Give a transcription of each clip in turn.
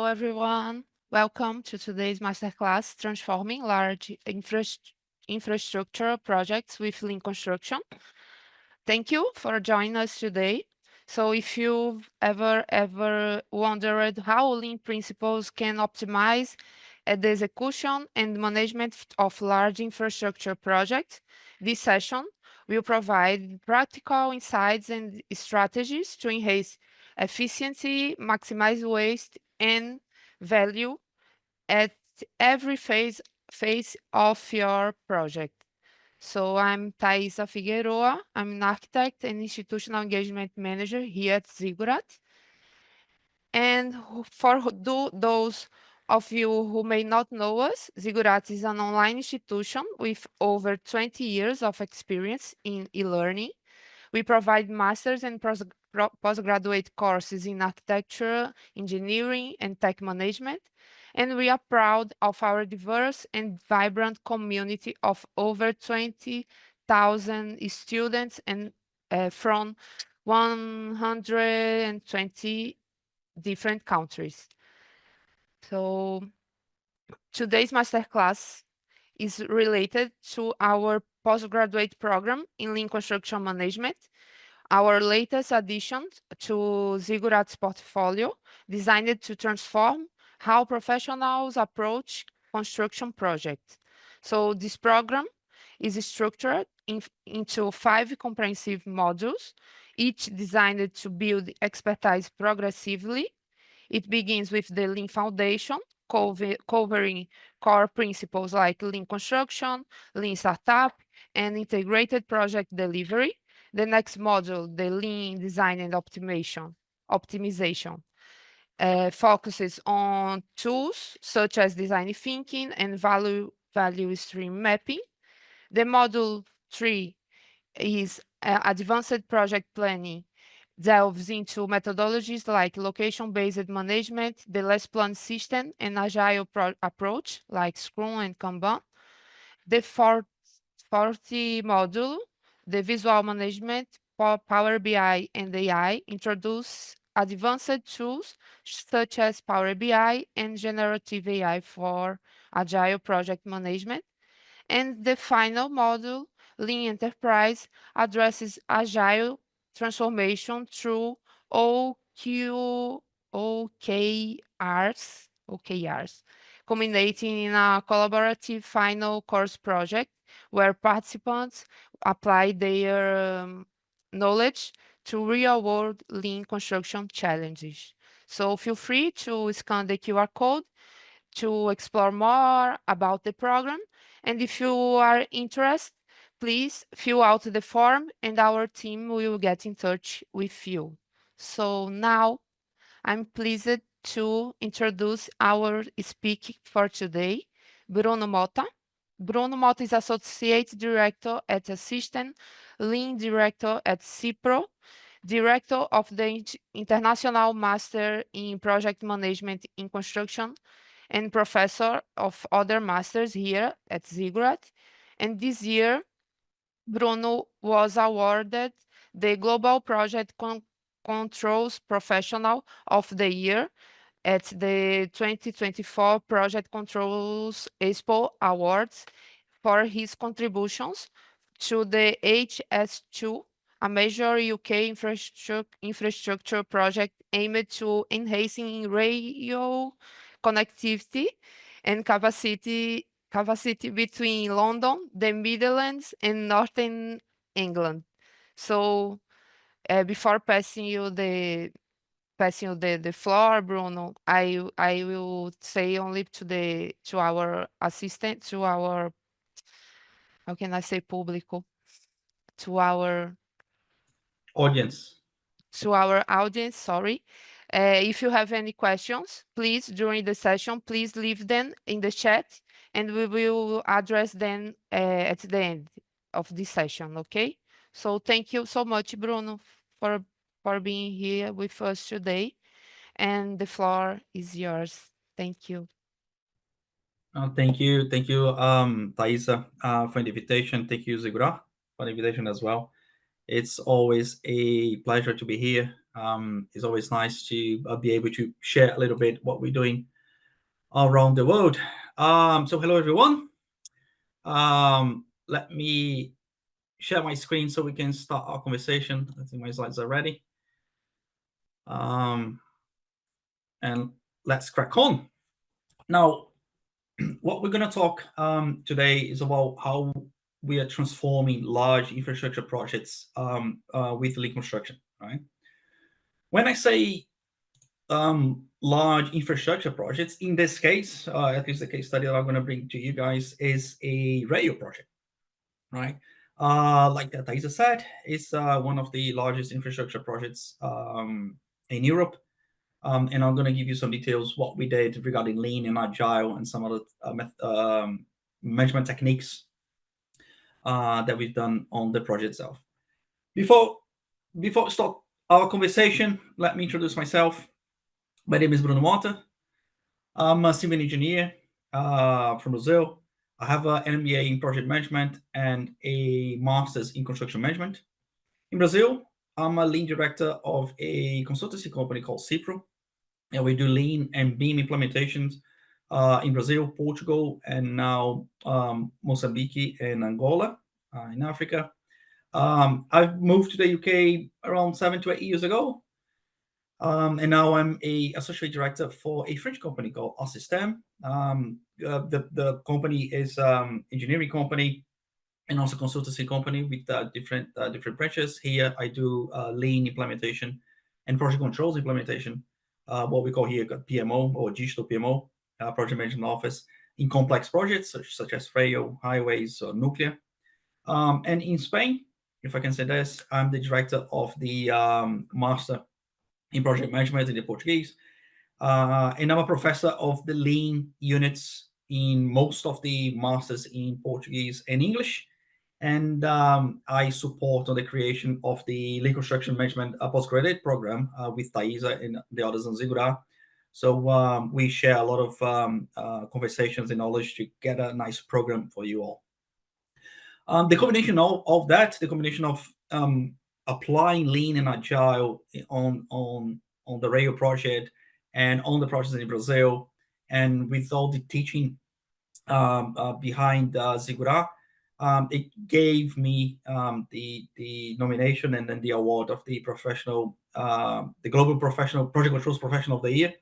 everyone. Welcome to today's masterclass, Transforming Large Infrastructure Projects with Lean Construction. Thank you for joining us today. So if you've ever wondered how Lean principles can optimize the execution and management of large infrastructure projects, this session will provide practical insights and strategies to enhance efficiency, maximize waste, and value at every phase of your project. So I'm Thaisa Figueroa. I'm an architect and institutional engagement manager here at Ziggurat. And for those of you who may not know us, Ziggurat is an online institution with over 20 years of experience in e-learning. We provide master's and postgraduate courses in architecture, engineering, and tech management. And we are proud of our diverse and vibrant community of over 20,000 students and from 120 different countries. So today's masterclass is related to our postgraduate program in Lean Construction Management, our latest addition to Ziggurat's portfolio, designed to transform how professionals approach construction projects. So this program is structured into 5 comprehensive modules, each designed to build expertise progressively. It begins with the Lean Foundation, covering core principles like Lean Construction, Lean Startup, and integrated project delivery. The next module, the Lean Design and Optimization, focuses on tools such as design thinking and value stream mapping. The module 3 is advanced project planning, delves into methodologies like location-based management, the less planned system, and agile approach like Scrum and Kanban. The fourth module, the visual management, Power BI and AI, introduce advanced tools such as Power BI and generative AI for agile project management. And the final module, Lean Enterprise, addresses agile transformation through OKRs, culminating in a collaborative final course project where participants apply their knowledge to real-world lean construction challenges. So feel free to scan the QR code to explore more about the program. And if you are interested, please fill out the form and our team will get in touch with you. So now I'm pleased to introduce our speaker for today, Bruno Mota. Bruno Mota is Associate Director at Assystem, Lean Director at SIPPRO, Director of the International Master in Project Management in Construction, and professor of other masters here at Ziggurat. And this year, Bruno was awarded the Global Project Controls Professional of the Year at the 2024 Project Controls Expo Awards for his contributions to the HS2, a major UK infrastructure project aimed to enhancing rail connectivity and capacity between London, the Midlands, and Northern England. So before passing you the floor, Bruno, I will say only to our assistant, to our, how can I say, público, to our audience. To our audience, sorry. If you have any questions, please, during the session, please leave them in the chat and we will address them at the end of this session, okay? So thank you so much, Bruno, for being here with us today. And the floor is yours. Thank you. Thank you, Thaisa, for the invitation. Thank you, Ziggurat, for the invitation as well. It's always a pleasure to be here It's always nice to be able to share a little bit what we're doing around the world. So hello everyone. Let me share my screen so we can start our conversation. I think my slides are ready. And let's crack on. Now, what we're going to talk today is about how we are transforming large infrastructure projects with lean construction, right? When I say large infrastructure projects, in this case, at least the case study that I'm going to bring to you guys is a rail project, right? Like Thaisa said, it's one of the largest infrastructure projects in Europe. And I'm going to give you some details what we did regarding lean and agile and some other management techniques that we've done on the project itself. Before we start our conversation, let me introduce myself. My name is Bruno Mota. I'm a civil engineer from Brazil. I have an MBA in project management and a master's in construction management. In Brazil, I'm a lean director of a consultancy company called SIPPRO. And we do lean and beam implementations in Brazil, Portugal, and now Mozambique and Angola in Africa. I've moved to the UK around 7 to 8 years ago. And now I'm a associate director for a French company called Assystem. The company is engineering company and also consultancy company with different branches. Here I do lean implementation and project controls implementation, what we call here PMO or digital PMO, project management office in complex projects such as rail, highways, or nuclear. And in Spain, if I can say this, I'm the director of the master in project management in the Portuguese. And I'm a professor of the lean units in most of the masters in Portuguese and English. And I support on the creation of the Lean Construction Management Postgraduate Programme with Thaisa and the others on Zigura. So we share a lot of conversations and knowledge to get a nice program for you all. The combination of that, the combination of applying lean and agile on the rail project and on the projects in Brazil, and with all the teaching behind Zigura, it gave me the nomination and then the award of the global professional project controls professional of the year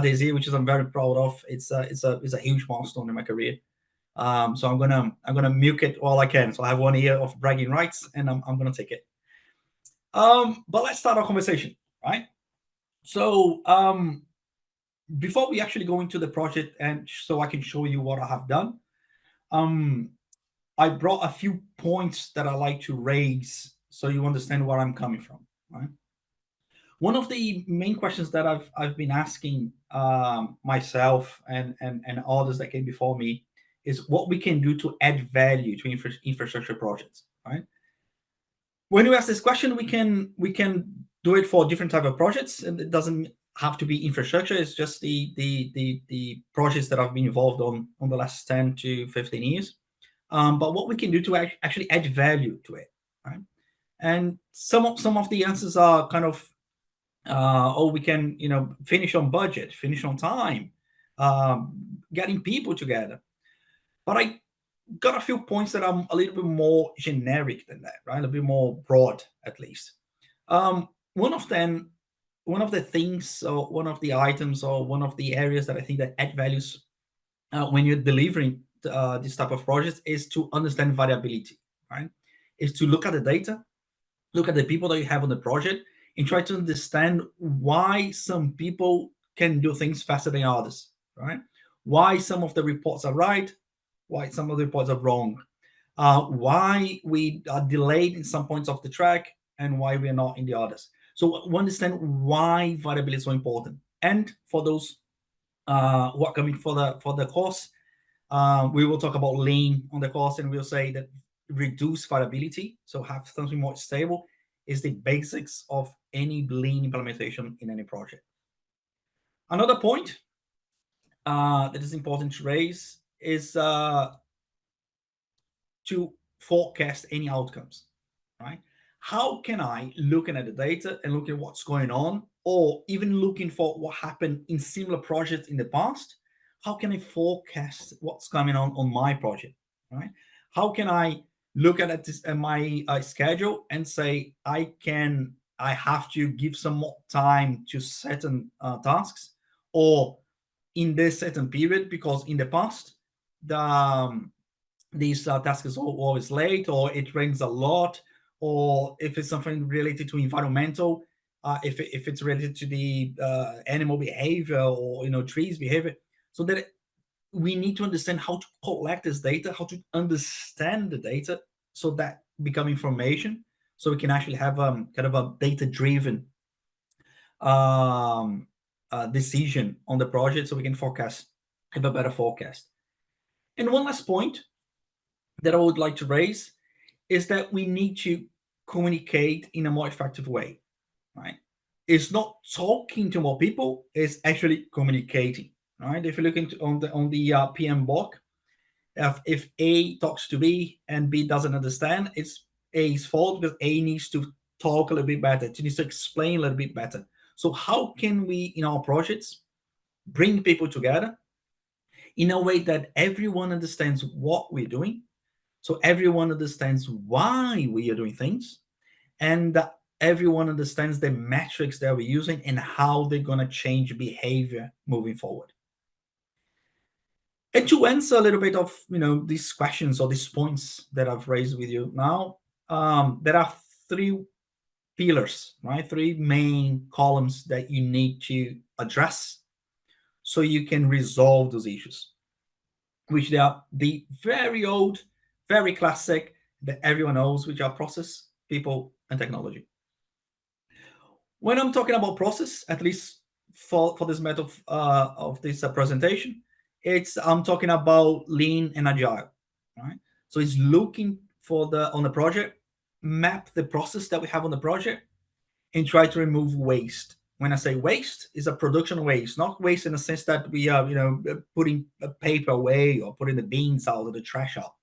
this year, which I'm very proud of. It's a huge milestone in my career. So I'm gonna milk it all I can. So I have 1 year of bragging rights, and I'm gonna take it. But let's start our conversation, right? So before we actually go into the project, and so I can show you what I have done, I brought a few points that I like to raise so you understand where I'm coming from, right? One of the main questions that I've been asking myself and others that came before me is what we can do to add value to infrastructure projects, right? When you ask this question, we can do it for different type of projects, and it doesn't have to be infrastructure. It's just the projects that I've been involved on the last 10 to 15 years. But what we can do to actually add value to it, right? And some of the answers are kind of, we can finish on budget, finish on time, getting people together. But I got a few points that are a little bit more generic than that, right? A bit more broad, at least. One of the things, or one of the items, or one of the areas that I think that add values when you're delivering this type of projects is to understand variability, right? Is to look at the data, look at the people that you have on the project, and try to understand why some people can do things faster than others, right? Why some of the reports are right, why some of the reports are wrong, why we are delayed in some points of the track, and why we are not in the others. So we understand why variability is so important. And for those who are coming for the course, we will talk about lean on the course, and we'll say that reduce variability, so have something more stable, is the basics of any lean implementation in any project. Another point that is important to raise is to forecast any outcomes, right? how can I, looking at the data and looking at what's going on, or even looking for what happened in similar projects in the past, how can I forecast what's coming on my project, right? How can I look at this at my schedule and say I have to give some more time to certain tasks, or in this certain period, because in the past the these tasks is always late, or it rains a lot, or if it's something related to environmental, if it's related to the animal behavior, or trees behavior. So that we need to understand how to collect this data, how to understand the data, so that become information, so we can actually have kind of a data driven um, decision on the project, so we can have a better forecast. And one last point that I would like to raise is that we need to communicate in a more effective way, right? It's not talking to more people; it's actually communicating, right? If you look into on the PM block, if A talks to B and B doesn't understand, it's A's fault, because A needs to talk a little bit better. It needs to explain a little bit better. So how can we, in our projects, bring people together in a way that everyone understands what we're doing, so everyone understands why we are doing things, and that everyone understands the metrics that we're using and how they're going to change behavior moving forward. And to answer a little bit of these questions or these points that I've raised with you now, there are three pillars, right? Three main columns that you need to address so you can resolve those issues, which they are the very old, very classic, that everyone knows, which are process, people, and technology. When I'm talking about process, at least for this method of this presentation, I'm talking about lean and agile, right? So it's looking for on the project, map the process that we have on the project, and try to remove waste. When I say waste, is a production waste, not waste in the sense that we are, putting a paper away or putting the beans out or the trash out.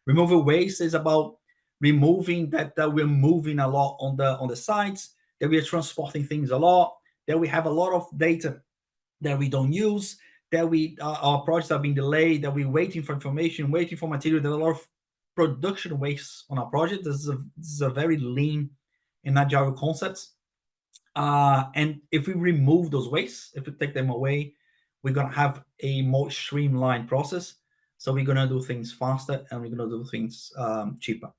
Removing waste is about removing that we're moving a lot on the sites, that we are transporting things a lot, that we have a lot of data that we don't use, that our projects are being delayed, that we're waiting for information, waiting for material. There's a lot of production waste on our project. This is a very lean and agile concept. And if we remove those wastes, if we take them away, we're going to have a more streamlined process. So we're going to do things faster, and we're going to do things cheaper.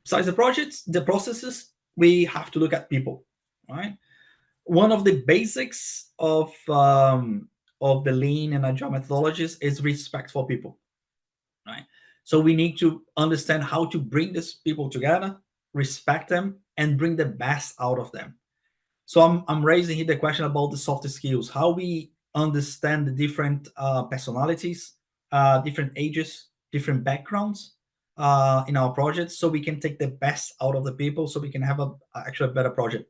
Besides the processes, we have to look at people, right? One of the basics of the lean and agile methodologies is respect for people, right? So we need to understand how to bring these people together, respect them, and bring the best out of them. So I'm raising here the question about the soft skills, how we understand the different personalities, different ages, different backgrounds in our projects, so we can take the best out of the people, so we can have actually a better project.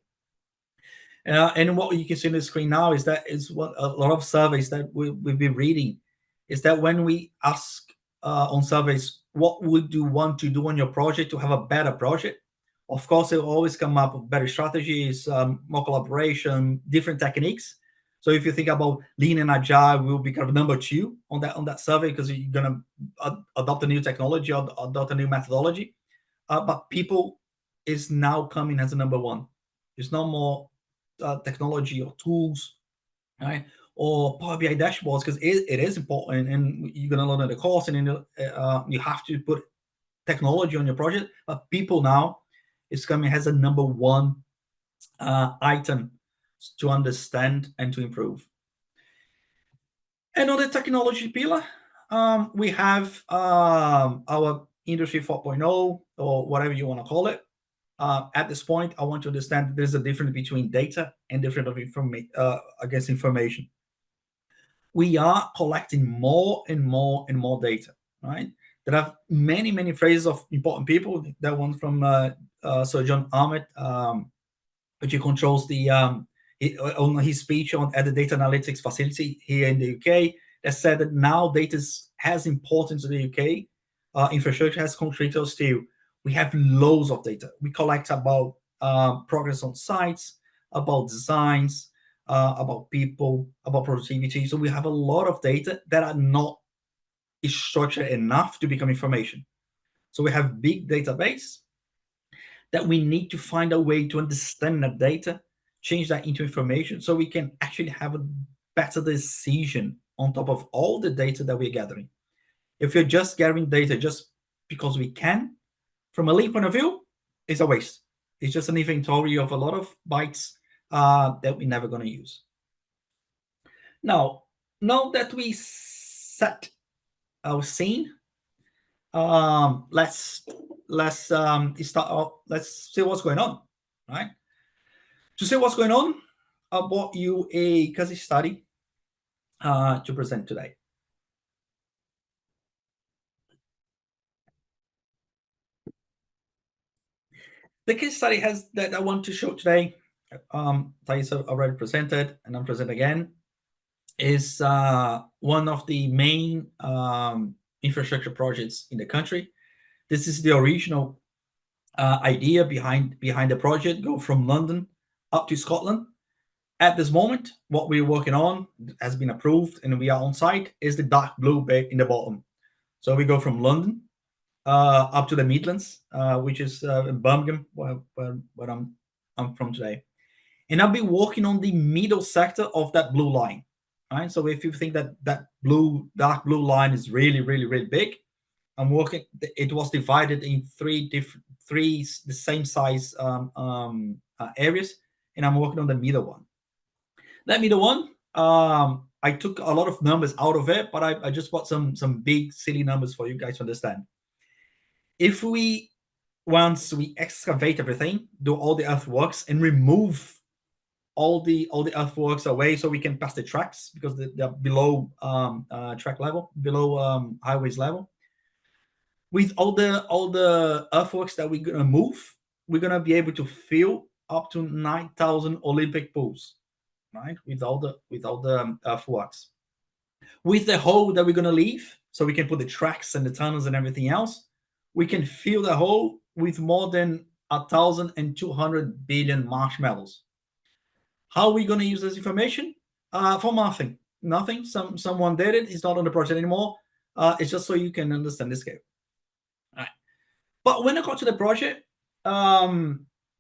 And what you can see on the screen now is what a lot of surveys that we've been reading is that when we ask on surveys, what would you want to do on your project to have a better project? Of course, it will always come up with better strategies, more collaboration, different techniques. So if you think about lean and agile, will be kind of number 2 on that survey, because you're gonna adopt a new technology or adopt a new methodology. But people is now coming as a number 1. It's no more technology or tools, right? Or Power BI dashboards, because it is important, and you're gonna learn the course, and then you have to put technology on your project. But people now is coming as a number 1 item to understand and to improve. And on the technology pillar, we have our industry 4.0, or whatever you want to call it. At this point, I want to understand that there's a difference between data and different of information. We are collecting more and more and more data, right? There are many, many phrases of important people. That one from Sir John Ahmed, which he controls on his speech at the data analytics facility here in the UK, that said that now data has importance in the UK. Infrastructure has contributors too. We have loads of data. We collect about progress on sites, about designs, about people, about productivity. So we have a lot of data that are not structured enough to become information. So we have big database that we need to find a way to understand that data, change that into information, so we can actually have a better decision on top of all the data that we're gathering. If you're just gathering data just because we can, from a lean point of view, it's a waste. It's just an inventory of a lot of bytes that we're never going to use. Now that we set our scene, let's start off. Let's see what's going on, right? To see what's going on, I brought you a case study to present today. The case study that I want to show today, Thais already presented, and I'm present again, is one of the main infrastructure projects in the country. This is the original idea behind the project. Go from London up to Scotland. At this moment, what we're working on has been approved and we are on site is the dark blue bit in the bottom. So we go from London up to the Midlands, which is Birmingham, where I'm from today. And I'll be working on the middle sector of that blue line. Right? So if you think that dark blue line is really, really, really big, I'm working. It was divided in three the same size areas, and I'm working on the middle one. That middle one, I took a lot of numbers out of it, but I just brought some big silly numbers for you guys to understand. If once we excavate everything, do all the earthworks, and remove all the earthworks away, so we can pass the tracks because they're below track level, below highways level. With all the earthworks that we're gonna move, we're gonna be able to fill up to 9,000 Olympic pools, right? With all the earthworks. With the hole that we're gonna leave, so we can put the tracks and the tunnels and everything else, we can fill the hole with more than 1,200 billion marshmallows. How are we going to use this information? For nothing. Nothing. Someone did it. It's not on the project anymore. It's just so you can understand the scale. All right. But when I got to the project,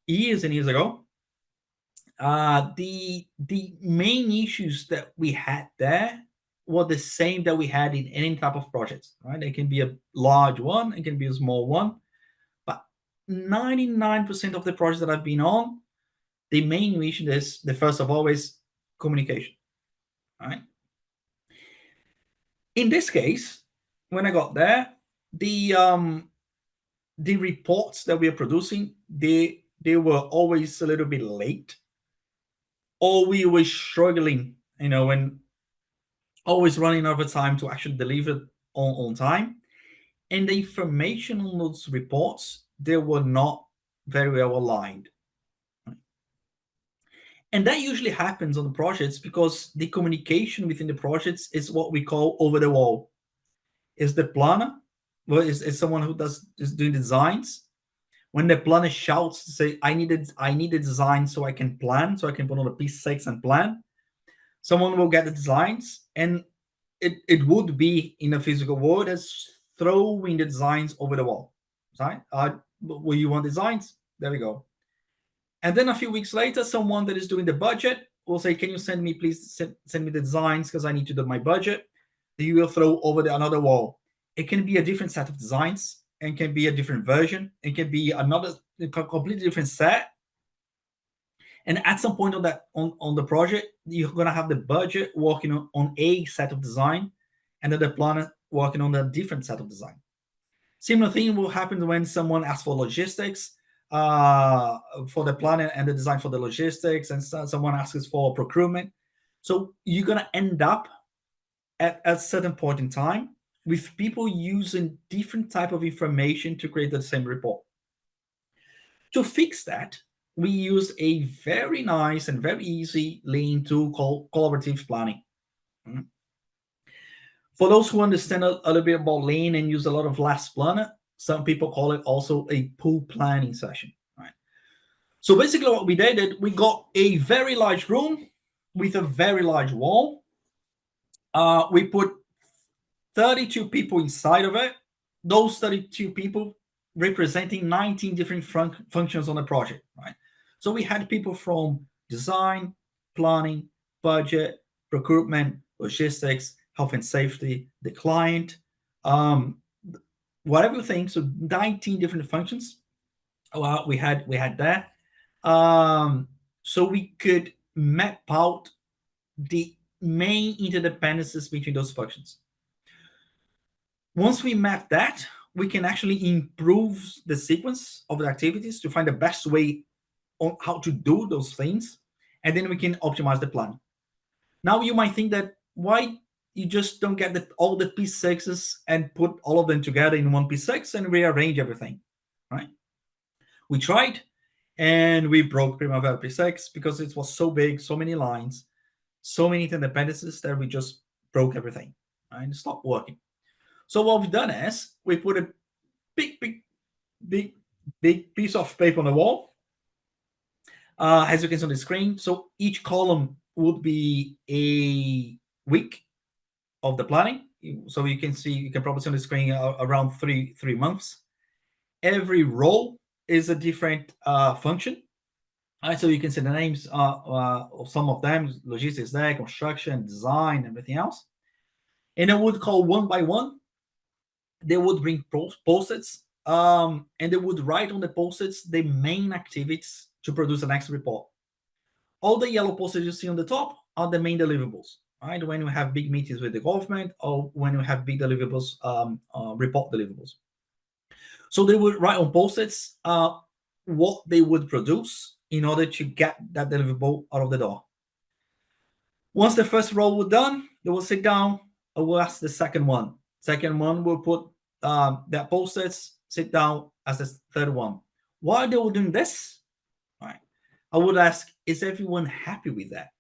years and years ago, the main issues that we had there were the same that we had in any type of projects. Right? It can be a large one. It can be a small one. But 99% of the projects that I've been on, the main issue is the first of all is communication. All right. In this case, when I got there, the reports that we are producing, they were always a little bit late, or we were struggling, and always running over time to actually deliver on time. And the information on those reports, they were not very well aligned. And that usually happens on the projects because the communication within the projects is what we call over the wall. Is the planner, well, is someone who is doing designs. When the planner shouts to say, I need a design so I can plan, so I can put on a P6 and plan, someone will get the designs, and it would be in a physical world as throwing the designs over the wall. Right? Well, you want designs? There we go. And then a few weeks later, someone that is doing the budget will say, can you send me, please send me the designs because I need to do my budget. You will throw over another wall. It can be a different set of designs, and can be a different version. It can be another completely different set. And at some point on the project, you're going to have the budget working on a set of design, and then the planner working on a different set of design. Similar thing will happen when someone asks for logistics, for the planning and the design for the logistics, and someone asks for procurement. So you're going to end up at a certain point in time with people using different type of information to create the same report. To fix that, we use a very nice and very easy lean tool called collaborative planning. For those who understand a little bit about lean and use a lot of last planner, Some people call it also a pool planning session, right? So basically what we did, we got a very large room with a very large wall. We put 32 people inside of it. Those 32 people representing 19 different functions on the project, right? So we had people from design, planning, budget, procurement, logistics, health and safety, the client, whatever you think. So 19 different functions. We had that. So we could map out the main interdependencies between those functions. Once we map that, we can actually improve the sequence of the activities to find the best way on how to do those things, and then we can optimize the plan. Now you might think that why you just don't get all the P6s and put all of them together in one P6 and rearrange everything, right? We tried, and we broke Primavera P6 because it was so big, so many lines, so many interdependencies that we just broke everything, right? It stopped working. So what we've done is we put a big piece of paper on the wall, as you can see on the screen. So each column would be a week of the planning. So you can probably see on the screen around three months. Every row is a different function. So you can see the names of some of them: logistics there, construction, design, everything else. And I would call one by one. They would bring post-its, and they would write on the post-its the main activities to produce the next report. All the yellow post-its you see on the top are the main deliverables, right? When you have big meetings with the government or when you have big deliverables, report deliverables. So they would write on post-its what they would produce in order to get that deliverable out of the door. Once the first row was done, they will sit down and we'll ask the second one. Second one will put that post-its, sit down as the third one. Why they were doing this? Right. I would ask, is everyone happy with that?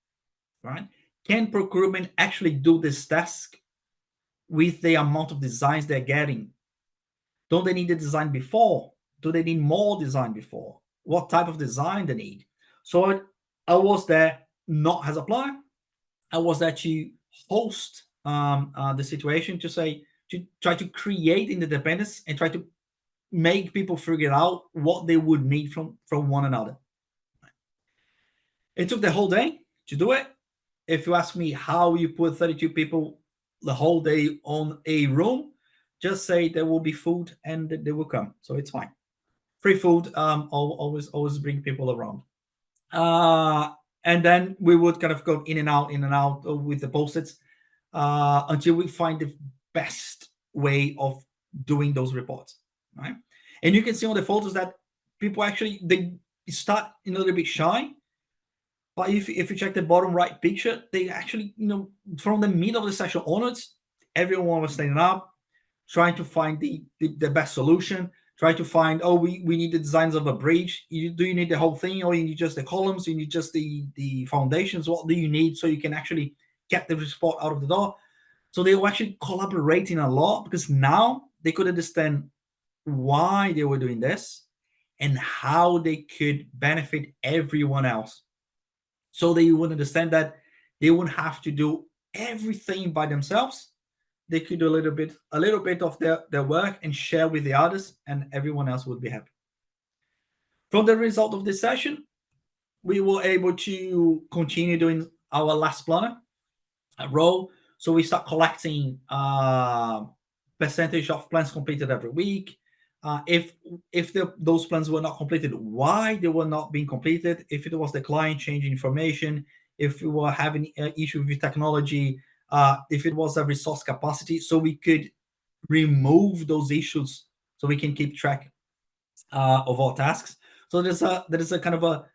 Right? Can procurement actually do this task with the amount of designs they're getting? Don't they need the design before? Do they need more design before? What type of design they need? So I was there not as a planner. I was there to host the situation, to try to create interdependence and try to make people figure out what they would need from one another. It took the whole day to do it. If you ask me how you put 32 people the whole day on a room, just say there will be food and they will come. So it's fine. Free food, always bring people around. And then we would kind of go in and out with the post-its until we find the best way of doing those reports, right? And you can see on the photos that people actually, they start a little bit shy, but if you check the bottom right picture, they actually, from the middle of the session onwards, everyone was standing up, trying to find the best solution, try to find, we need the designs of a bridge. Do you need the whole thing, or you need just the columns? You need just the foundations? What do you need so you can actually get the report out of the door? So they were actually collaborating a lot because now they could understand why they were doing this and how they could benefit everyone else. So they would understand that they wouldn't have to do everything by themselves. They could do a little bit of their work and share with the others, and everyone else would be happy. From the result of this session, we were able to continue doing our last planner row. So we start collecting percentage of plans completed every week. If those plans were not completed, why they were not being completed, if it was the client changing information, if we were having an issue with technology, if it was a resource capacity, so we could remove those issues so we can keep track of our tasks. So there is a kind of a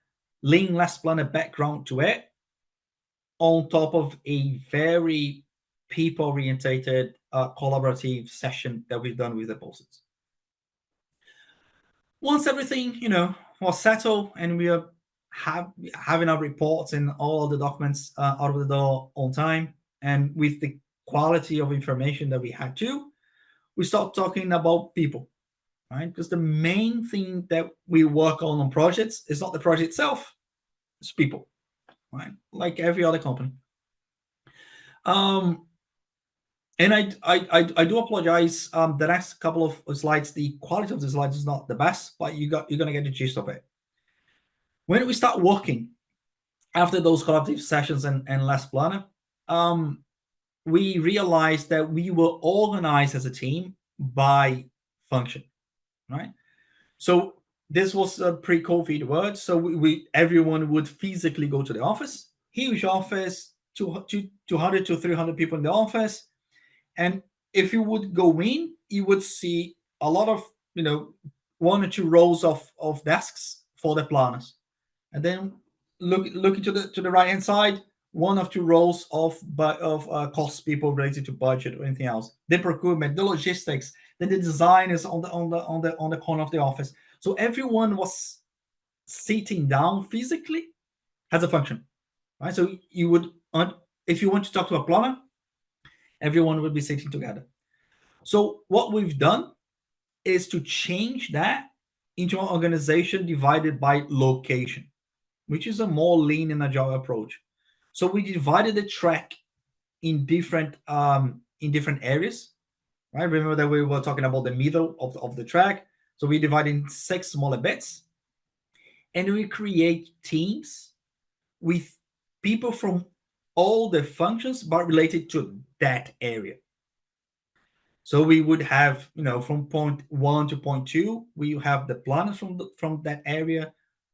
lean last planner background to it, on top of a very people-orientated collaborative session that we've done with the post-its. Once everything was settled and we are having our reports and all the documents out of the door on time and with the quality of information that we had to, we start talking about people. right? Because the main thing that we work on projects is not the project itself, it's people, right? Like every other company. And I do apologize. The next couple of slides, the quality of the slides is not the best, but you're gonna get the gist of it. When we start working after those collaborative sessions and last planner, we realized that we were organized as a team by function, right? So this was a pre-COVID word. So we everyone would physically go to the office, huge office, 200 to 300 people in the office. And if you would go in, you would see a lot of, 1 or 2 rows of desks for the planners. And then looking to the right hand side, 1 or 2 rows of cost people related to budget or anything else. The procurement, the logistics, then the design is on the corner of the office. So everyone was sitting down physically as a function, right? So you would, if you want to talk to a planner, everyone would be sitting together. So what we've done is to change that into an organization divided by location, which is a more lean and agile approach. So we divided the track in different areas, right? Remember that we were talking about the middle of the track. So we divide in 6 smaller bits, and we create teams with people from all the functions, but related to that area. So we would have, from point 1 to point 2, we have the planners from that area,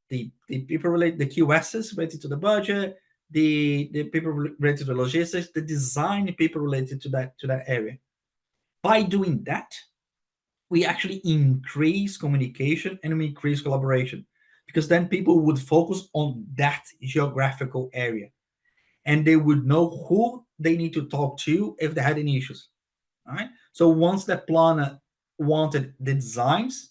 the people related, the QSs related to the budget, the people related to the logistics, the design people related to that area. By doing that, we actually increase communication and we increase collaboration, because then people would focus on that geographical area and they would know who they need to talk to if they had any issues. All right. So once the planner wanted the designs,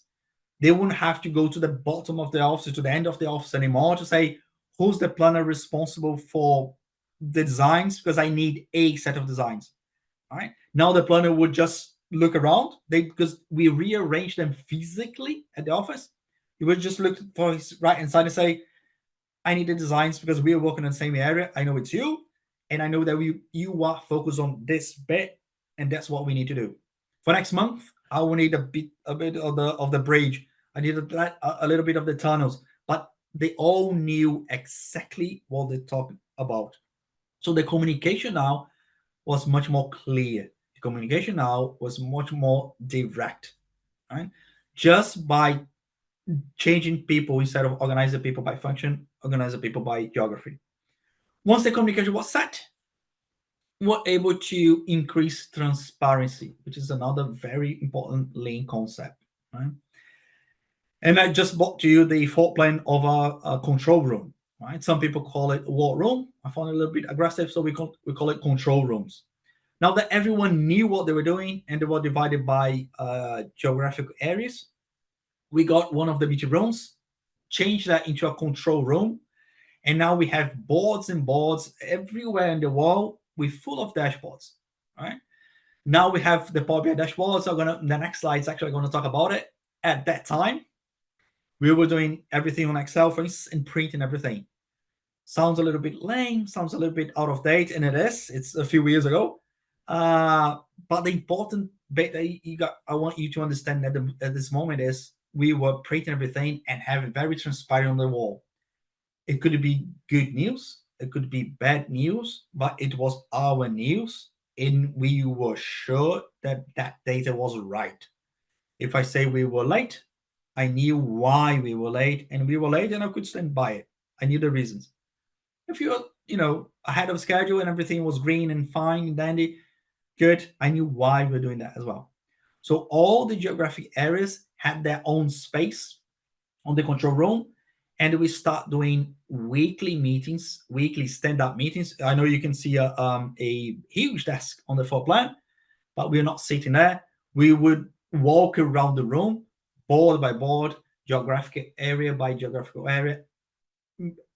they wouldn't have to go to the bottom of the office, to the end of the office anymore to say, who's the planner responsible for the designs? Because I need a set of designs. All right. Now the planner would just look around. Because we rearrange them physically at the office, he would just look for his right hand side and say, I need the designs because we are working in the same area. I know it's you, and I know that you are focused on this bit, and that's what we need to do. For next month, I will need a bit of the bridge. I need a little bit of the tunnels, but they all knew exactly what they're talking about. So the communication now was much more clear. The communication now was much more direct, right? Just by changing people, instead of organizing people by function, organizing people by geography. Once the communication was set, we're able to increase transparency, which is another very important lean concept, right? And I just brought to you the thought plan of a control room, right? Some people call it a war room. I found it a little bit aggressive, so we call it control rooms. Now that everyone knew what they were doing and they were divided by geographical areas, we got one of the meeting rooms, changed that into a control room, and now we have boards and boards everywhere in the wall with full of dashboards. Right now we have the Power BI dashboards. So the next slide is actually going to talk about it. At that time, we were doing everything on Excel, for instance, and printing everything. Sounds a little bit lame, sounds a little bit out of date, and it is. It's a few years ago. But the important bit that I want you to understand at this moment is we were printing everything and having very transparent on the wall. It could be good news, it could be bad news, but it was our news, and we were sure that that data was right. If I say we were late, I knew why we were late, and we were late, and I could stand by it. I knew the reasons. If you're, ahead of schedule and everything was green and fine and dandy, good, I knew why we were doing that as well. So all the geographic areas had their own space on the control room, and we start doing weekly meetings, weekly stand-up meetings. I know you can see a huge desk on the floor plan, but we're not sitting there. We would walk around the room, board by board, geographical area by geographical area,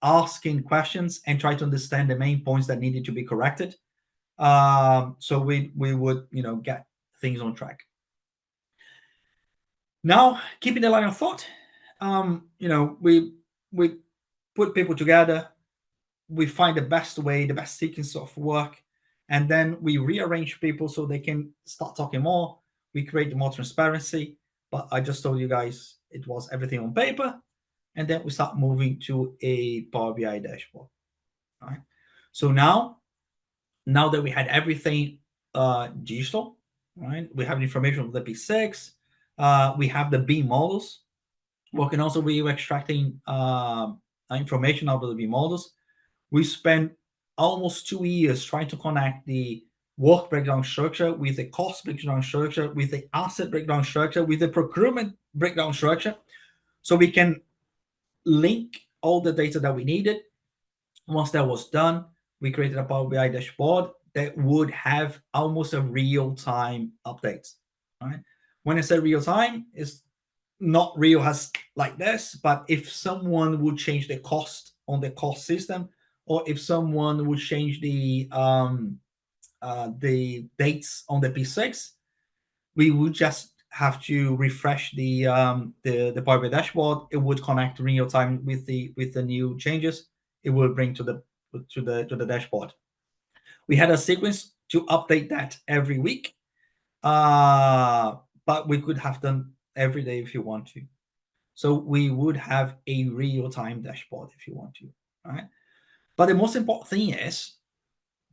asking questions and try to understand the main points that needed to be corrected. So we would, get things on track. Now, keeping the line of thought, we put people together, we find the best way, the best sequence of work, and then we rearrange people so they can start talking more. We create more transparency. But I just told you guys it was everything on paper, and then we start moving to a Power BI dashboard. Right. So now that we had everything digital, right? We have information from the P6. We have the B models. Working also, we were extracting information out of the B models. We spent almost 2 years trying to connect the work breakdown structure with the cost breakdown structure, with the asset breakdown structure, with the procurement breakdown structure, so we can link all the data that we needed. Once that was done, we created a Power BI dashboard that would have almost a real-time update. Right? When I say real-time, it's not real as like this, but if someone would change the cost on the cost system, or if someone would change the dates on the P6, we would just have to refresh the Power BI dashboard. It would connect real time with the new changes. It will bring to the dashboard. We had a sequence to update that every week, but we could have done every day if you want to. So we would have a real time dashboard if you want to, right? But the most important thing is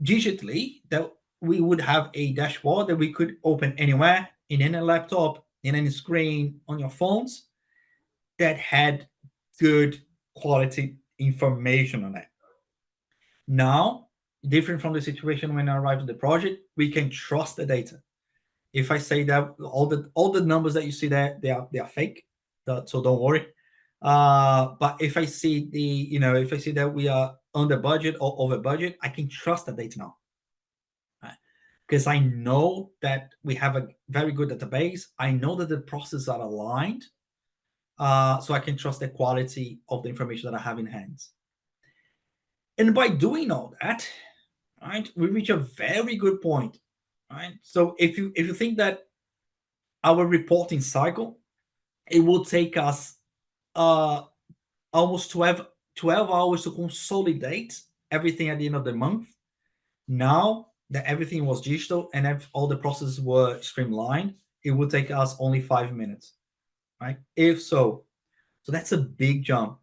digitally that we would have a dashboard that we could open anywhere, in any laptop, in any screen, on your phones, that had good quality information on it. Now, different from the situation when I arrived at the project, we can trust the data. If I say that all the numbers that you see there, they are fake, so don't worry. But if I see if I see that we are under budget or over budget, I can trust the data now, because I know that we have a very good database. I know that the processes are aligned, so I can trust the quality of the information that I have in hands. And by doing all that, right, we reach a very good point, right? So if you think that our reporting cycle, it will take us almost 12 hours to consolidate everything at the end of the month. Now that everything was digital and all the processes were streamlined, it would take us only 5 minutes, right? If so. So that's a big jump.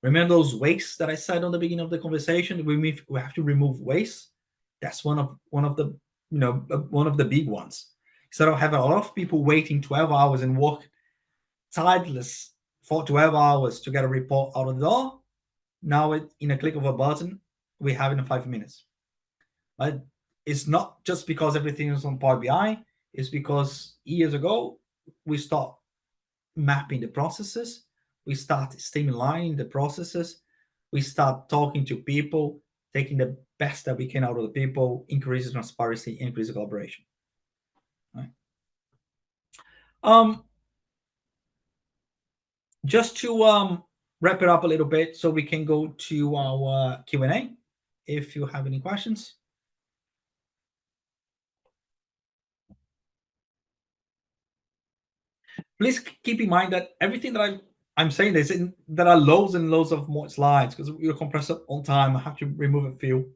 Remember those wastes that I said on the beginning of the conversation? We have to remove waste. That's one of the one of the big ones. Instead of having a lot of people waiting 12 hours and work tireless for 12 hours to get a report out of the door, now in a click of a button, we have it in 5 minutes. Right? It's not just because everything is on Power BI. It's because years ago we start mapping the processes, we start streamlining the processes, we start talking to people, taking the best that we can out of the people, increases transparency, increases collaboration. Right? Just to wrap it up a little bit, so we can go to our Q&A. If you have any questions. Please keep in mind that everything that I'm saying this, there are loads and loads of more slides because we're compressed up on time. I have to remove a few.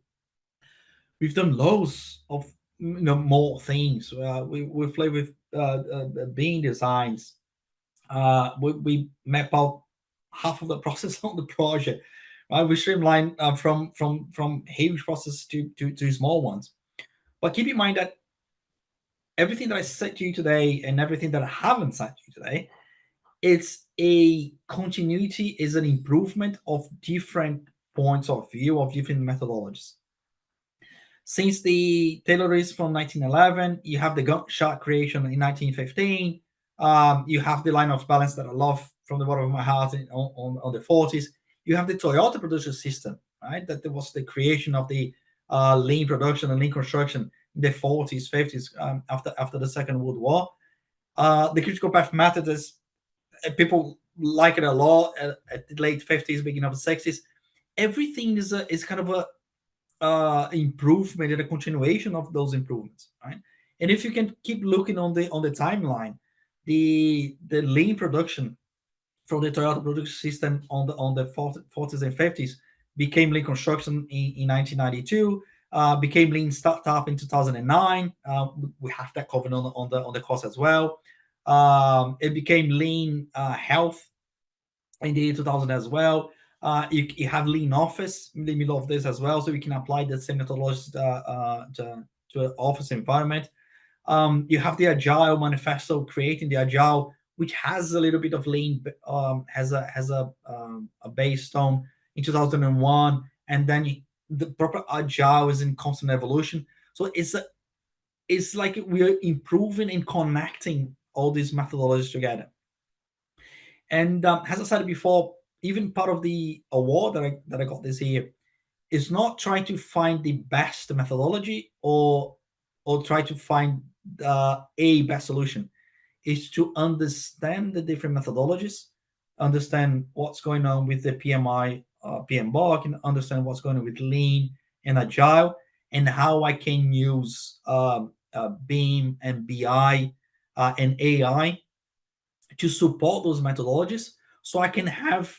We've done loads of more things. We play with bean designs. We map out half of the process on the project. Right? We streamline from huge processes to small ones. But keep in mind that everything that I said to you today and everything that I haven't said to you today, it's a continuity, is an improvement of different points of view, of different methodologies. Since the Taylorism from 1911, you have the gunshot creation in 1915. You have the line of balance that I love from the bottom of my heart on the 40s. You have the Toyota production system, right? That there was the creation of the lean production and lean construction in the 40s, 50s, after the Second World War. The critical path method is people like it a lot at the late 50s, beginning of the 60s. Everything is kind of a improvement and a continuation of those improvements, right? And if you can keep looking on the timeline, the lean production from the Toyota production system on the 40s and 50s became lean construction in 1992. Became lean startup in 2009. We have that covered on the course as well. It became lean health in the year 2000 as well. You have lean office in the middle of this as well, so we can apply the same methodologies to an office environment. You have the Agile manifesto creating the Agile, which has a little bit of lean, has a base stone in 2001, and then the proper Agile is in constant evolution. So it's like we're improving and connecting all these methodologies together. And as I said before, even part of the award that I got this year is not trying to find the best methodology or try to find a best solution. Is to understand the different methodologies, understand what's going on with the PMI, PMBOK, and understand what's going on with Lean and Agile, and how I can use Beam and BI and AI to support those methodologies, so I can have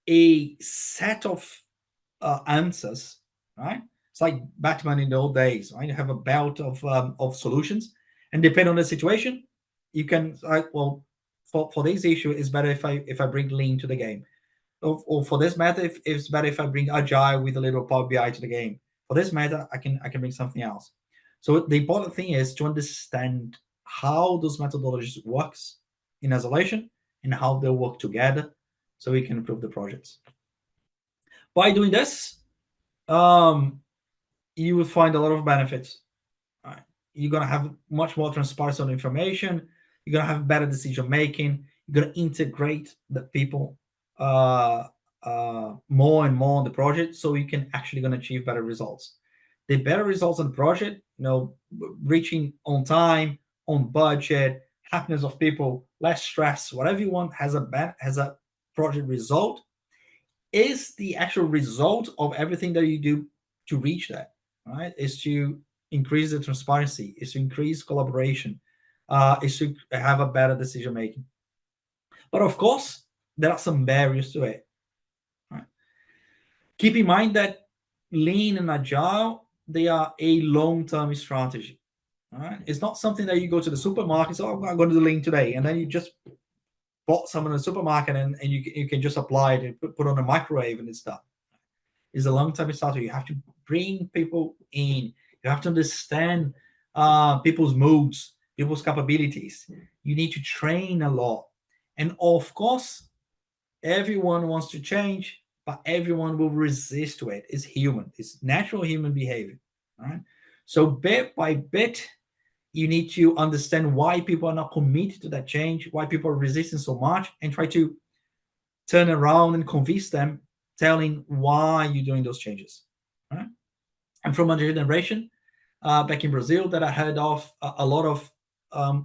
a set of answers, right? It's like Batman in the old days, right? You have a belt of solutions, and depending on the situation, you can well, for this issue, it's better if I bring Lean to the game, or for this matter, if it's better if I bring Agile with a little Power BI to the game. For this matter, I can bring something else. So the important thing is to understand how those methodologies works in isolation and how they work together, so we can improve the projects. By doing this, you will find a lot of benefits. Right? You're gonna have much more transparency on information. You're gonna have better decision making. You're gonna integrate the people more and more on the project, so you can actually gonna achieve better results. The better results on the project, reaching on time, on budget, happiness of people, less stress, whatever you want, has a project result, is the actual result of everything that you do to reach that, right? Is to increase the transparency, is to increase collaboration, is to have a better decision making. But of course, there are some barriers to it. Right? Keep in mind that Lean and Agile, they are a long-term strategy. Right? It's not something that you go to the supermarket, so I'm going to do Lean today, and then you just bought some in the supermarket and you can just apply it and put on a microwave and it's done. It's a long-term strategy. You have to bring people in. You have to understand people's moods, people's capabilities. You need to train a lot. And of course, everyone wants to change, but everyone will resist to it. It's human. It's natural human behavior. All right. So bit by bit, you need to understand why people are not committed to that change, why people are resisting so much, and try to turn around and convince them, telling why you're doing those changes. Right? I'm from a generation back in Brazil that I heard of a lot of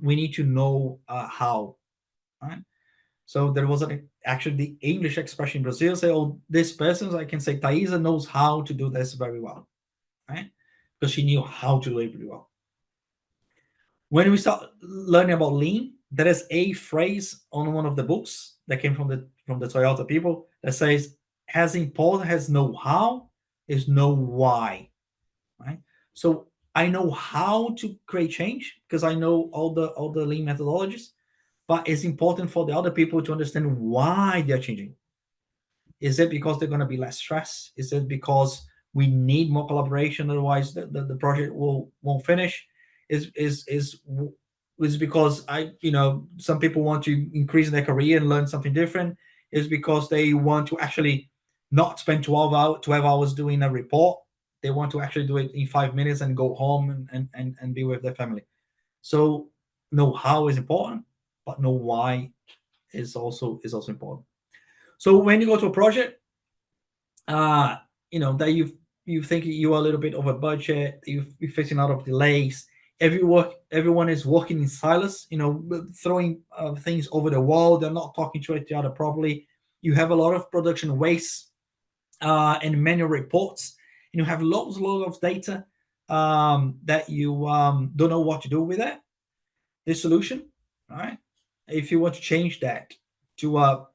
we need to know how. Right? So there was actually the English expression in Brazil say, "Oh, this person," I can say, Thaisa knows how to do this very well, right? Because she knew how to do it very well. When we start learning about Lean, there is a phrase on one of the books that came from the Toyota people that says, "As important as know how is know why." Right? So I know how to create change because I know all the Lean methodologies, but it's important for the other people to understand why they're changing. Is it because they're going to be less stress? Is it because we need more collaboration, otherwise the project won't finish? Is because some people want to increase their career and learn something different? Is because they want to actually not spend 12 hours doing a report? They want to actually do it in 5 minutes and go home and be with their family. So know how is important, but know why is also important. So when you go to a project, that you think you are a little bit over budget, you're facing a lot of delays. Everyone is working in silos, throwing things over the wall. They're not talking to each other properly. You have a lot of production waste and manual reports, and you have lots of data that you don't know what to do with it. The solution, all right, if you want to change that to a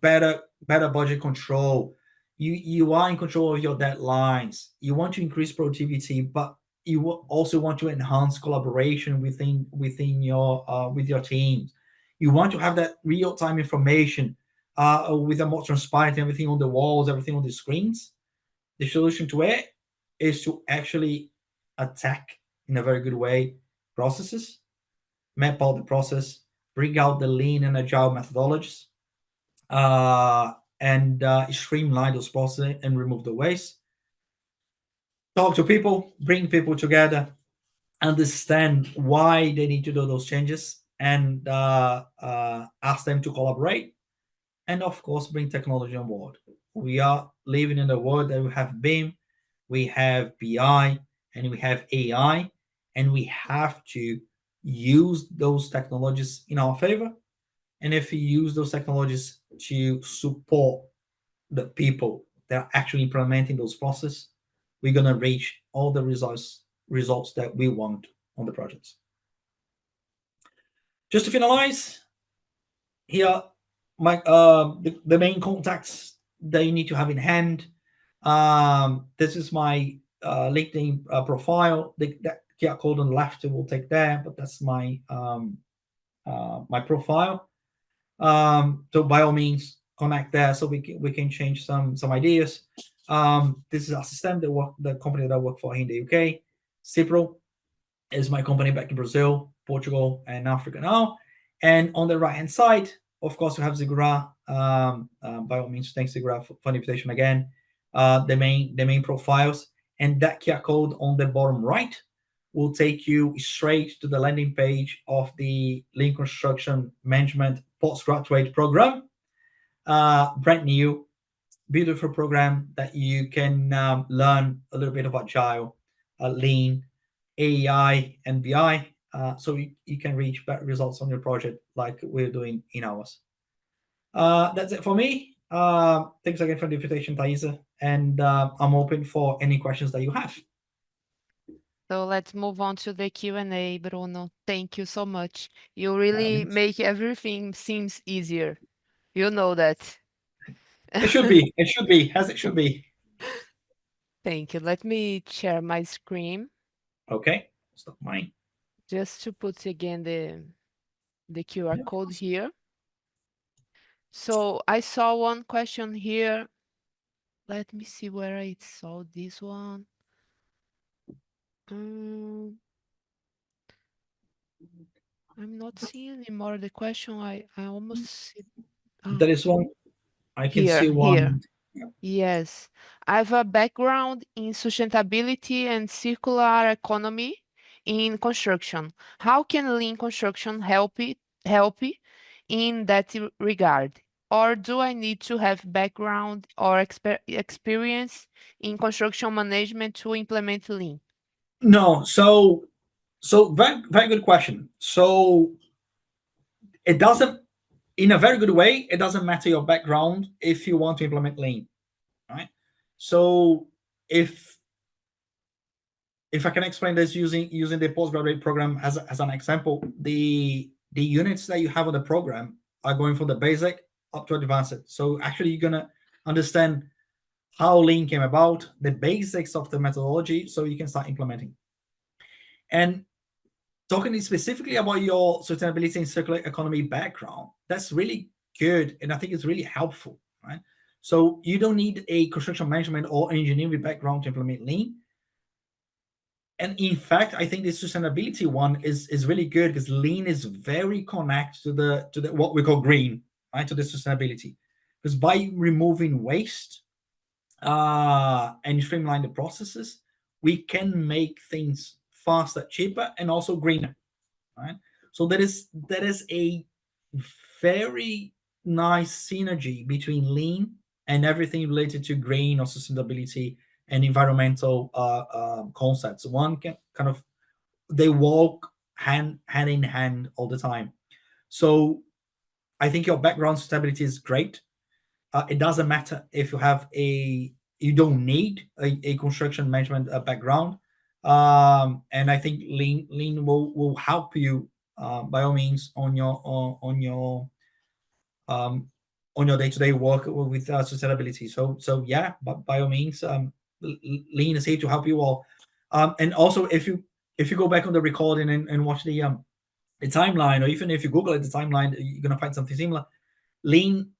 better budget control, you are in control of your deadlines, you want to increase productivity, but you also want to enhance collaboration within your with your teams. You want to have that real-time information with a more transparent, everything on the walls, everything on the screens. The solution to it is to actually attack in a very good way processes, map out the process, bring out the lean and agile methodologies, and streamline those processes and remove the waste. Talk to people, bring people together, understand why they need to do those changes, and ask them to collaborate. And of course, bring technology on board. We are living in a world that we have BIM, we have BI, and we have AI, and we have to use those technologies in our favor. And if we use those technologies to support the people that are actually implementing those processes, we're gonna reach all the results that we want on the projects. Just to finalize, here my the main contacts that you need to have in hand. This is my LinkedIn profile. That QR code on the left will take there, but that's my my profile. So by all means, connect there so we can change some ideas. This is Assystem, the company that I work for here in the UK. SIPPRO is my company back in Brazil, Portugal, and Africa now. And on the right hand side, of course, we have Zigura. By all means, thanks Zigura for the invitation again. The main profiles, and that QR code on the bottom right will take you straight to the landing page of the Lean Construction Management Postgraduate Programme. Brand new, beautiful program that you can learn a little bit about Agile, Lean, AI, and BI, so you can reach better results on your project like we're doing in ours. That's it for me. Thanks again for the invitation, Thaisa, and I'm open for any questions that you have. So let's move on to the Q&A, Bruno. Thank you so much. You really make everything seems easier. You know that. It should be. It should be, as it should be. Thank you. Let me share my screen Okay, stop mine. just to put again the QR code here. So I saw one question here. Let me see where I saw this one. I'm not seeing anymore the question. I almost see. There is one. I can see Here. one. Yes. I have a background in sustainability and circular economy in construction. How can lean construction help in that regard? Or do I need to have background or experience in construction management to implement lean? No, so very good question. So it doesn't, in a very good way, it doesn't matter your background if you want to implement lean, right? So if I can explain this using the postgraduate program as an example, the units that you have on the program are going from the basic up to advanced. So actually, you're gonna understand how lean came about, the basics of the methodology, so you can start implementing. And talking specifically about your sustainability and circular economy background, that's really good, and I think it's really helpful, right? So you don't need a construction management or engineering background to implement lean. And in fact, I think the sustainability one is really good because lean is very connected to the what we call green, right? To the sustainability, because by removing waste and streamline the processes, we can make things faster, cheaper, and also greener, right? So that is a very nice synergy between lean and everything related to green or sustainability and environmental concepts. One can kind of, they walk hand in hand all the time. So I think your background stability is great. It doesn't matter if you don't need a construction management background. And I think lean will help you by all means um, on your day-to-day work with sustainability. So yeah, but by all means, Lean is here to help you all. And also, if you go back on the recording and watch the timeline, or even if you Google it, the timeline, you're gonna find something similar. Lean,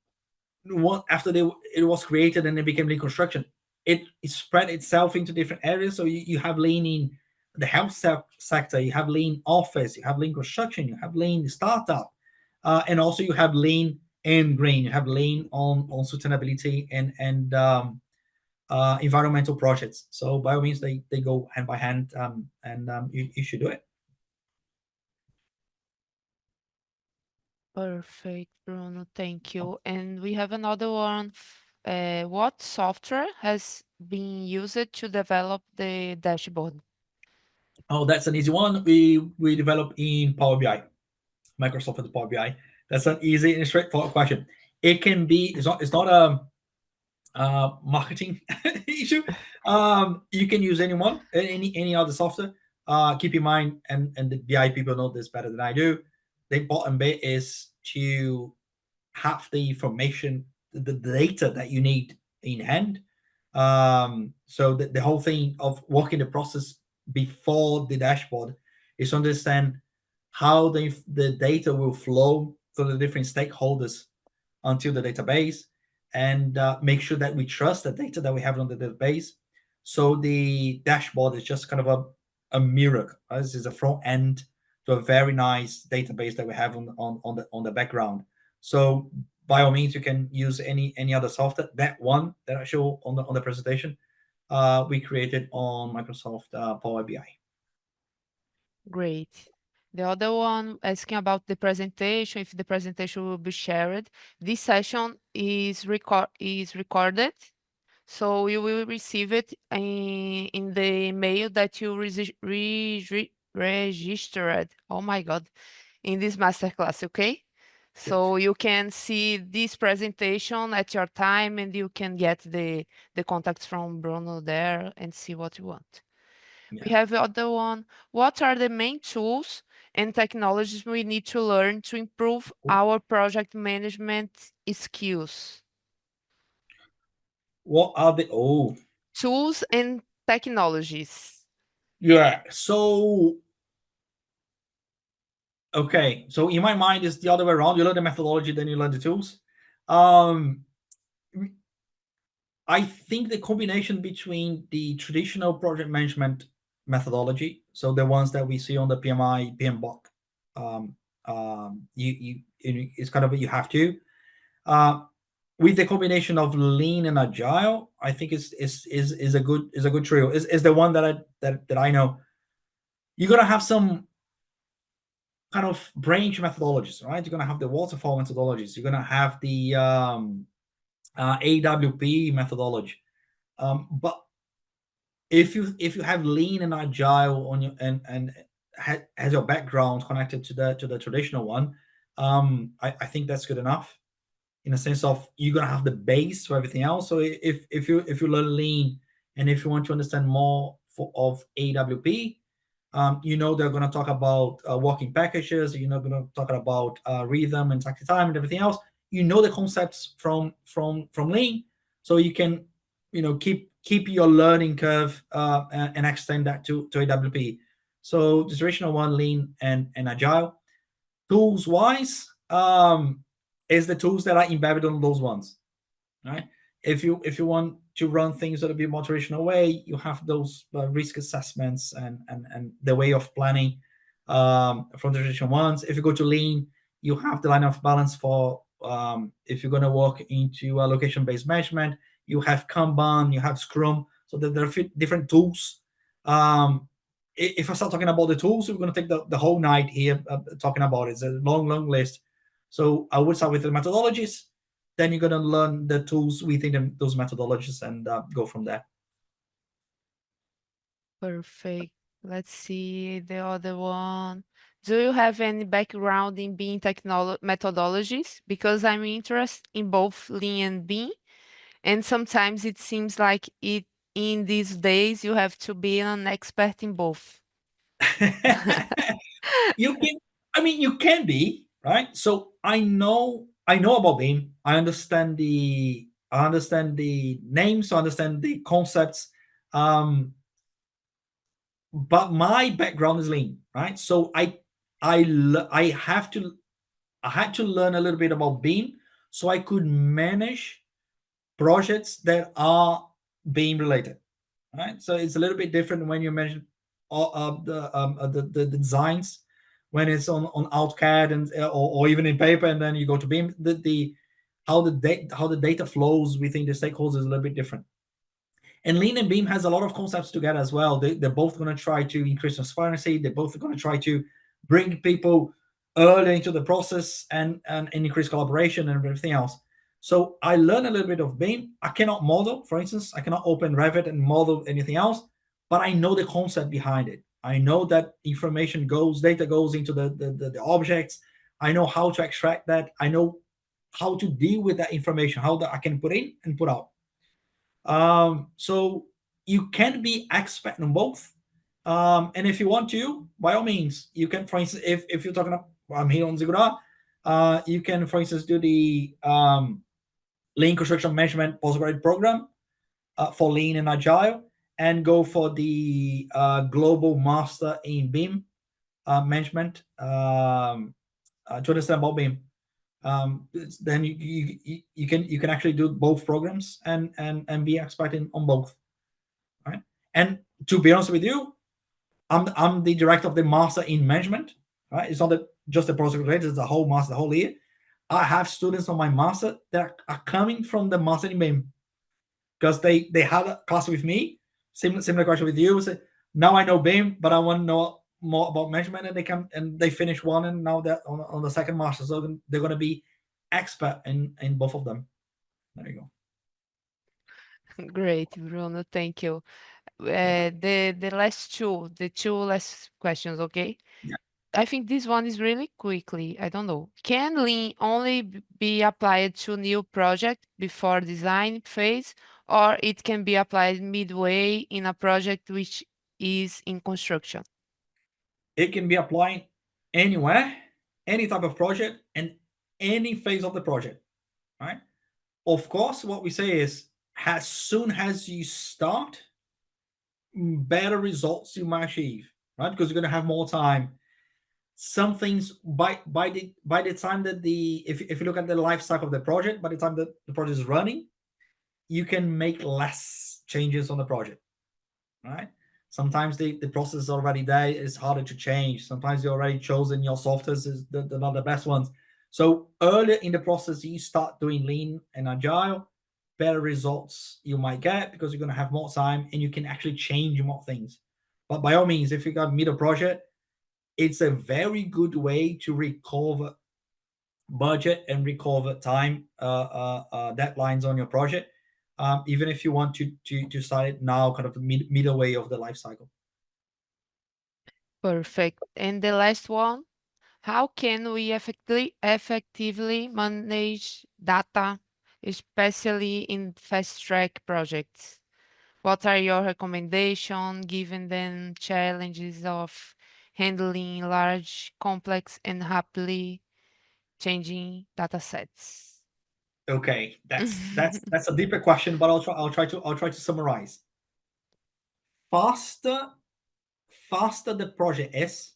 after it was created and it became lean construction, it spread itself into different areas. So you have lean in the health sector, you have lean office, you have lean construction, you have lean startup, and also you have lean and green. You have lean on sustainability and environmental projects. So by all means, they go hand by hand, and you should do it. Perfect, Bruno. Thank you. And we have another one. What software has been used to develop the dashboard? Oh, that's an easy one. We develop in Power BI, Microsoft with Power BI. That's an easy and straightforward question. It can be. It's not a marketing issue. You can use any other software. Keep in mind, and the BI people know this better than I do. The important bit is to have the information, the data that you need in hand. So the whole thing of working the process before the dashboard is understand how the data will flow to the different stakeholders onto the database, and make sure that we trust the data that we have on the database. So the dashboard is just kind of a mirror. Right? This is a front end to a very nice database that we have on the background. So by all means, you can use any other software. That one that I show on the presentation, we created on Microsoft Power BI. Great. The other one asking about the presentation, if the presentation will be shared. This session is recorded, so you will receive it in the mail that you registered. Oh my God, in this masterclass, okay? So you can see this presentation at your time, and you can get the contacts from Bruno there and see what you want. We Yeah. have the other one. What are the main tools and technologies we need to learn to improve our project management skills? What are the Tools and technologies. yeah. So okay, so in my mind, it's the other way around. You learn the methodology, then you learn the tools. Um, I think the combination between the traditional project management methodology, so the ones that we see on the PMI, PMBOK, it's kind of you have to, uh, with the combination of lean and agile. I think is a good trio. Is the one that I know. You're gonna have some kind of branch methodologies, right? You're gonna have the waterfall methodologies. You're gonna have the AWP methodology. But if you have lean and agile on your and has your background connected to the traditional one, I think that's good enough. In a sense of you're gonna have the base for everything else. So if you learn lean and if you want to understand more of AWP, they're going to talk about working packages. Going to talk about rhythm and tactic time and everything else. The concepts from lean, so you can keep your learning curve and extend that to AWP. So the traditional one, lean and agile. Tools wise, is the tools that are embedded on those ones, right? If you want to run things a little bit more traditional way, you have those risk assessments and the way of planning from the traditional ones. If you go to lean, you have the line of balance for if you're going to work into a location-based management. You have Kanban, you have Scrum, so there are different tools. If I start talking about the tools, we're going to take the whole night here talking about it. It's a long list. So I would start with the methodologies, then you're going to learn the tools within those methodologies and go from there. Perfect. Let's see the other one. Do you have any background in Bean methodologies? Because I'm interested in both Lean and Bean, and sometimes it seems like in these days you have to be an expert in both. You can, mean, you can be, right? So I know about Beam. I understand the names, I understand the concepts. But my background is lean, right? So I have to I had to learn a little bit about Beam so I could manage projects that are Beam related, right? So it's a little bit different when you manage all of the designs when it's on AutoCAD and or even in paper, and then you go to Beam. The how the data flows within the stakeholders is a little bit different. And Lean and Beam has a lot of concepts together as well. They're both going to try to increase transparency. They're both going to try to bring people early into the process and increase collaboration and everything else. So I learned a little bit of Beam. I cannot model, for instance. I cannot open Revit and model anything else, but I know the concept behind it. I know that data goes into the objects. I know how to extract that. I know how to deal with that information, how that I can put in and put out. So you can be expert on both. And if you want to, by all means, you can, for instance, if you're talking about, I'm here on Zigura, you can, for instance, do the Lean Construction Management Postgraduate Program for Lean and Agile, and go for the Global Master in Beam Management to understand about Beam. Then you can actually do both programs and be expert on both, right? And to be honest with you, I'm the director of the master in management, right? It's not just the project related; it's the whole master, the whole year. I have students on my master that are coming from the master in BIM because they had a class with me, similar question with you. Say, now I know BIM, but I want to know more about management, and they come and they finish one, and now they're on the second master, so they're going to be expert in both of them. There you go. Great, Bruno. Thank you. Yeah. The two last questions, okay? Yeah. I think this one is really quickly. I don't know. Can Lean only be applied to new project before design phase, or it can be applied midway in a project which is in construction? It can be applied anywhere, any type of project, and any phase of the project, right? Of course, what we say is as soon as you start, better results you might achieve, right? Because you're going to have more time. Some things by the time that if you look at the life cycle of the project, by the time that the project is running, you can make less changes on the project, right? Sometimes the process is already there, it's harder to change. Sometimes you already chosen your softwares is the not the best ones. So earlier in the process, you start doing lean and agile, better results you might get because you're going to have more time and you can actually change more things. But by all means, if you got middle project, it's a very good way to recover budget and recover time deadlines on your project, even if you want to start it now, kind of middle way of the life cycle. Perfect. And the last one, how can we effectively manage data, especially in fast track projects? What are your recommendations given the challenges of handling large, complex, and rapidly changing data sets? Okay, that's a deeper question, but I'll try to summarize. Faster faster the project is,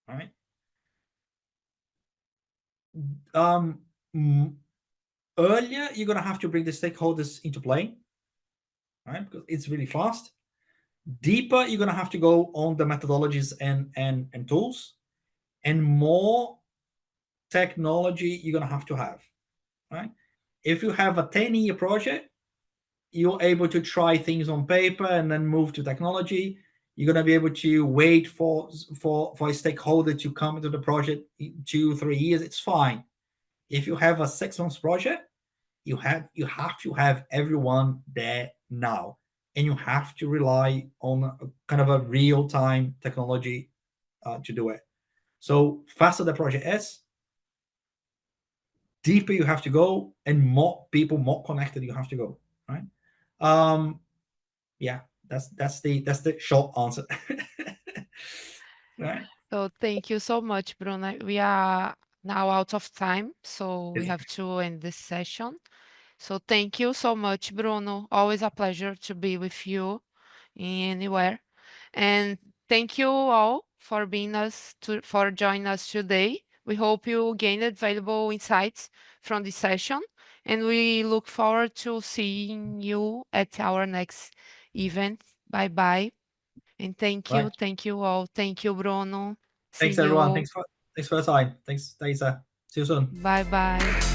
right? Um, Earlier you're gonna have to bring the stakeholders into play, right? Because it's really fast. Deeper you're gonna have to go on the methodologies and tools, and more technology you're gonna have to have, right? If you have a 10-year project, you're able to try things on paper and then move to technology. You're going to be able to wait for a stakeholder to come into the project in 2-3 years. It's fine. If you have a 6 months project, you have to have everyone there now, and you have to rely on a, kind of a real time technology to do it. So faster the project is, deeper you have to go, and more people, more connected you have to go. Right? Yeah, that's the short answer. Right? So thank you so much, Bruno. We are now out of time, so we It's have okay. to end this session. So thank you so much, Bruno. Always a pleasure to be with you anywhere. And thank you all for for joining us today. We hope you gained valuable insights from this session, and we look forward to seeing you at our next event. Bye bye. And Right. thank you all. Thank you, Bruno. See Thanks everyone. you. Thanks for your time. Thanks, Daisy. See you soon. Bye bye.